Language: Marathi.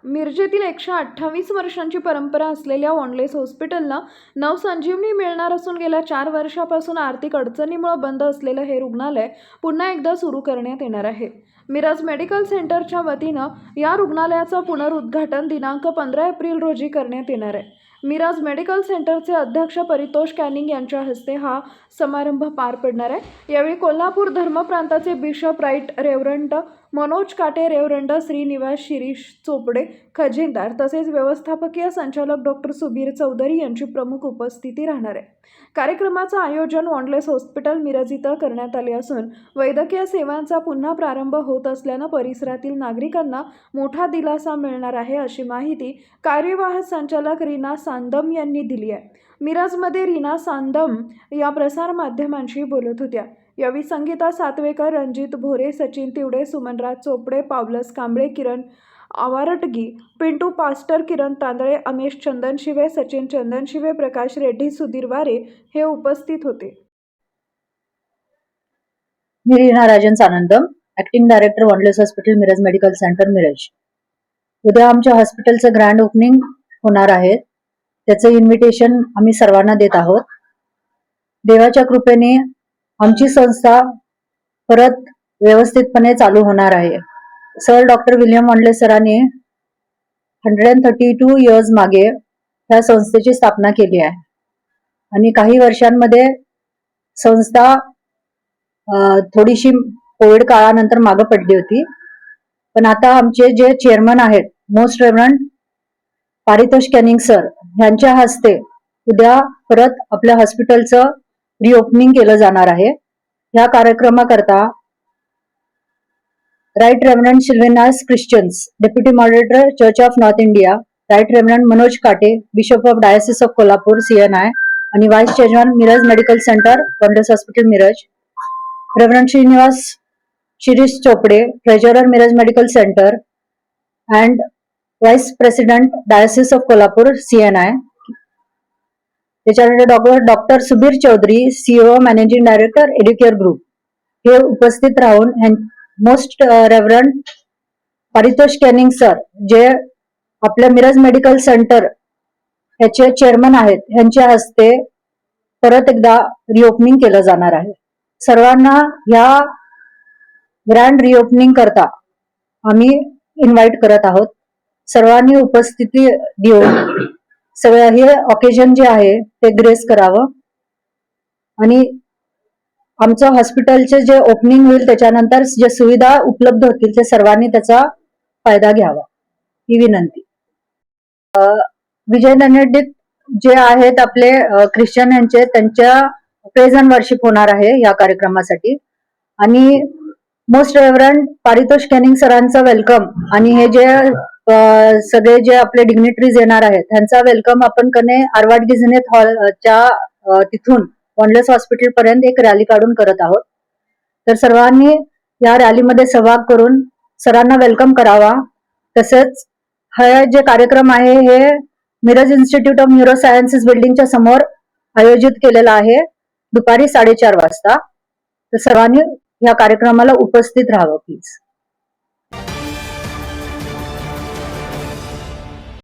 मिरजेतील 128 वर्षांची परंपरा असलेल्या वॉन्डलेस हॉस्पिटलला नवसंजीवनी मिळणार असून गेल्या 4 वर्षापासून आर्थिक अडचणीमुळे बंद असलेलं हे रुग्णालय पुन्हा एकदा सुरू करण्यात येणार आहे. मिरज मेडिकल सेंटरच्या वतीनं या रुग्णालयाचं पुनरुद्घाटन दिनांक 15 एप्रिल रोजी करण्यात येणार आहे. मिरज मेडिकल सेंटरचे अध्यक्ष परितोष कॅनिंग यांच्या हस्ते हा समारंभ पार पडणार आहे. यावेळी कोल्हापूर धर्मप्रांताचे bishop right reverend Manoj Kate, reverend Shrinivas Shirish Chopde खजिनदार तसेच व्यवस्थापकीय संचालक डॉक्टर सुबीर चौधरी यांची प्रमुख उपस्थिती राहणार आहे. कार्यक्रमाचं आयोजन वॉन्डलेस हॉस्पिटल मिरज इथं करण्यात आले असून वैद्यकीय सेवांचा पुन्हा प्रारंभ होत असल्यानं परिसरातील नागरिकांना मोठा दिलासा मिळणार आहे, अशी माहिती कार्यवाह संचालक रीना सांदम यांनी दिली आहे. मिरजमध्ये रीना सांदम या प्रसार माध्यमांशी बोलत होत्या. यावेळी संगीता सातवेकर, रणजित भोरे, सचिन तिवडे, सुमनराज चोपडे, पावलस कांबळे, किरण आवारटगी, पिंटू पास्टर, किरण तांदळे, अमेश चंदनशिवे, सचिन चंदनशिवे, प्रकाश रेड्डी, सुधीर वारे हे उपस्थित होते. मी Reena Rajan Sanandam, acting director Wanless hospital Miraj medical centre Miraj. उद्या आमच्या हॉस्पिटलचं ग्रँड ओपनिंग होणार आहे. त्याचं इन्व्हिटेशन आम्ही सर्वांना देत आहोत. देवाच्या कृपेने आमची संस्था परत व्यवस्थितपणे चालू होणार आहे. सर डॉक्टर विल्यम वॉन्डलेस सरांनी 132 इयर्स मागे ह्या संस्थेची स्थापना केली आहे आणि काही वर्षांमध्ये संस्था थोडीशी कोविड काळानंतर मागे पडली होती. पण आता आमचे जे चेअरमन आहेत most reverend Paritosh Canning sir यांच्या हस्ते उद्या परत आपल्या हॉस्पिटलचं रिओपनिंग केलं जाणार आहे. या कार्यक्रमाकरता right reverend Silvanus Christians, deputy moderator Church of North India, right reverend Manoj Kate, bishop of diocese of Kolhapur CNI आणि vice chairman Miraj medical centre Wanless hospital Miraj, reverend Shrinivas Shirish Chopade, treasurer Miraj medical centre and vice president diocese of Kolhapur CNI, त्याच्यानंतर doctor Subir Chowdhury, CEO managing director Educare group हे उपस्थित राहून most reverend Paritosh Canning sir जे आपल्या मिरज मेडिकल सेंटर याचे चेअरमन आहेत यांच्या हस्ते परत एकदा रिओपनिंग केलं जाणार आहे. सर्वांना या ग्रँड रिओपनिंग करता आम्ही इन्व्हाइट करत आहोत. सर्वांनी उपस्थिती देऊन सगळं हे ऑकेजन जे आहे ते ग्रेस करावं आणि आमचं हॉस्पिटलचे जे ओपनिंग होईल त्याच्यानंतर जे सुविधा उपलब्ध होतील ते सर्वांनी त्याचा फायदा घ्यावा ही विनंती. विजय ननेडिक जे आहेत आपले ख्रिश्चन यांचे त्यांच्या प्रेझेंट वर्शिप होणार आहे या कार्यक्रमासाठी आणि मोस्ट रेव्हरंड परितोष कॅनिंग सरांचं वेलकम आणि हे जे सगळे जे आपले डिग्निटरीज येणार आहेत त्यांचा वेलकम आपण कने आरवाड गिझनेत हॉलच्या तिथून वॉन्डलेस हॉस्पिटल पर्यंत एक रॅली काढून करत आहोत. तर सर्वांनी या रॅलीमध्ये सहभाग करून सरांना वेलकम करावा. तसेच हा जे कार्यक्रम आहे हे Miraj institute of neuro sciences बिल्डिंगच्या समोर आयोजित केलेला आहे दुपारी 4:30 वाजता. तर सर्वांनी या कार्यक्रमाला उपस्थित राहावं प्लीज.